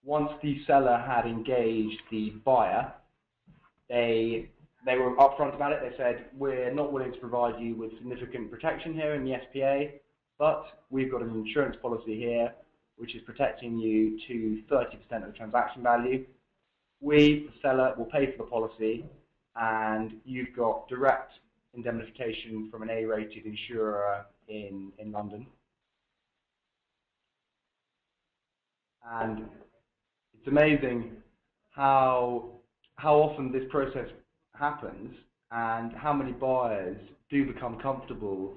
once the seller had engaged the buyer, they were upfront about it. They said, we're not willing to provide you with significant protection here in the SPA, but we've got an insurance policy here which is protecting you to 30% of the transaction value. We, the seller, will pay for the policy, and you've got direct indemnification from an A-rated insurer in London. And it's amazing how often this process happens and how many buyers do become comfortable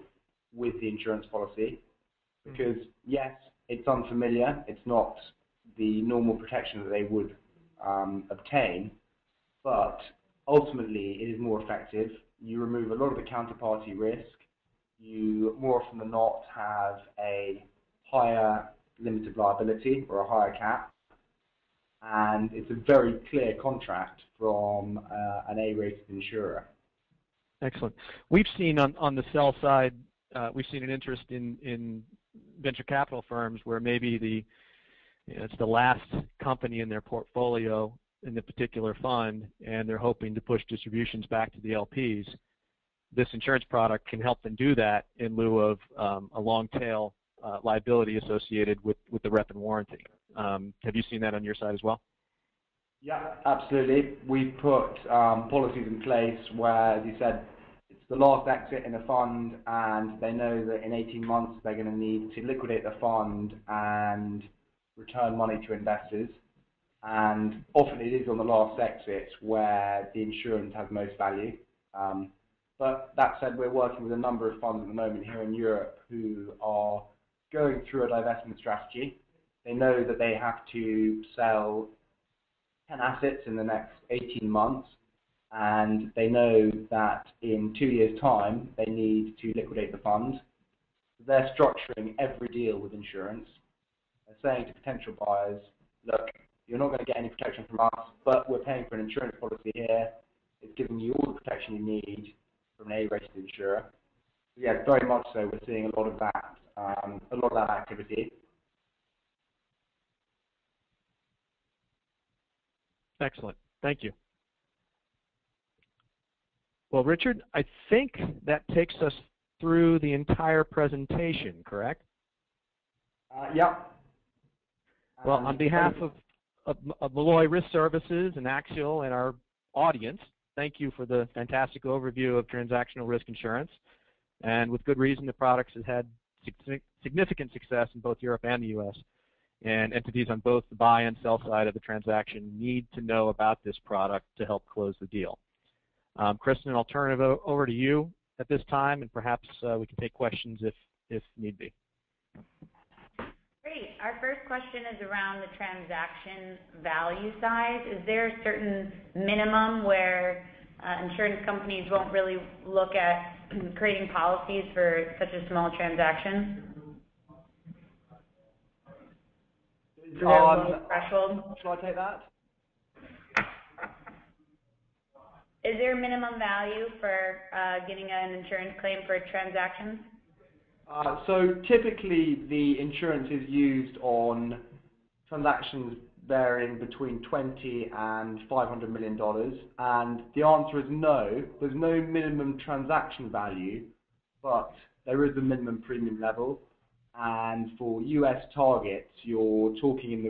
with the insurance policy, because yes, it's unfamiliar, it's not the normal protection that they would obtain, but ultimately it is more effective. You remove a lot of the counterparty risk. You more often than not have a higher limit of liability or a higher cap, and it's a very clear contract from an A-rated insurer. Excellent. We've seen on the sell side, we've seen an interest in venture capital firms where maybe it's the last company in their portfolio in the particular fund, and they're hoping to push distributions back to the LPs. This insurance product can help them do that in lieu of a long tail liability associated with the rep and warranty. Have you seen that on your side as well? Yeah, absolutely. We've put policies in place where, as you said, it's the last exit in a fund, and they know that in 18 months they're going to need to liquidate the fund and return money to investors. And often it is on the last exit where the insurance has most value. But that said, we're working with a number of funds at the moment here in Europe who are going through a divestment strategy. They know that they have to sell 10 assets in the next 18 months, and they know that in 2 years' time they need to liquidate the fund. They're structuring every deal with insurance. They're saying to potential buyers, look, you're not going to get any protection from us, but we're paying for an insurance policy here. It's giving you all the protection you need from an A-rated insurer. So yeah, very much so. We're seeing a lot of that activity. Excellent. Thank you. Well, Richard, I think that takes us through the entire presentation, correct? Yeah. Well, on behalf of Malloy Risk Services and Axial and our audience, thank you for the fantastic overview of transactional risk insurance. And with good reason, the product has had significant success in both Europe and the U.S. And entities on both the buy and sell side of the transaction need to know about this product to help close the deal. Kristen, I'll turn it over to you at this time, and perhaps we can take questions if need be. Great. Our first question is around the transaction value size. Is there a certain minimum where insurance companies won't really look at creating policies for such a small transaction? Is there a low threshold? Shall I take that? Is there a minimum value for getting an insurance claim for a transaction? So typically the insurance is used on transactions varying between $20 and $500 million, and the answer is no. There's no minimum transaction value, but there is a minimum premium level, and for US targets you're talking in the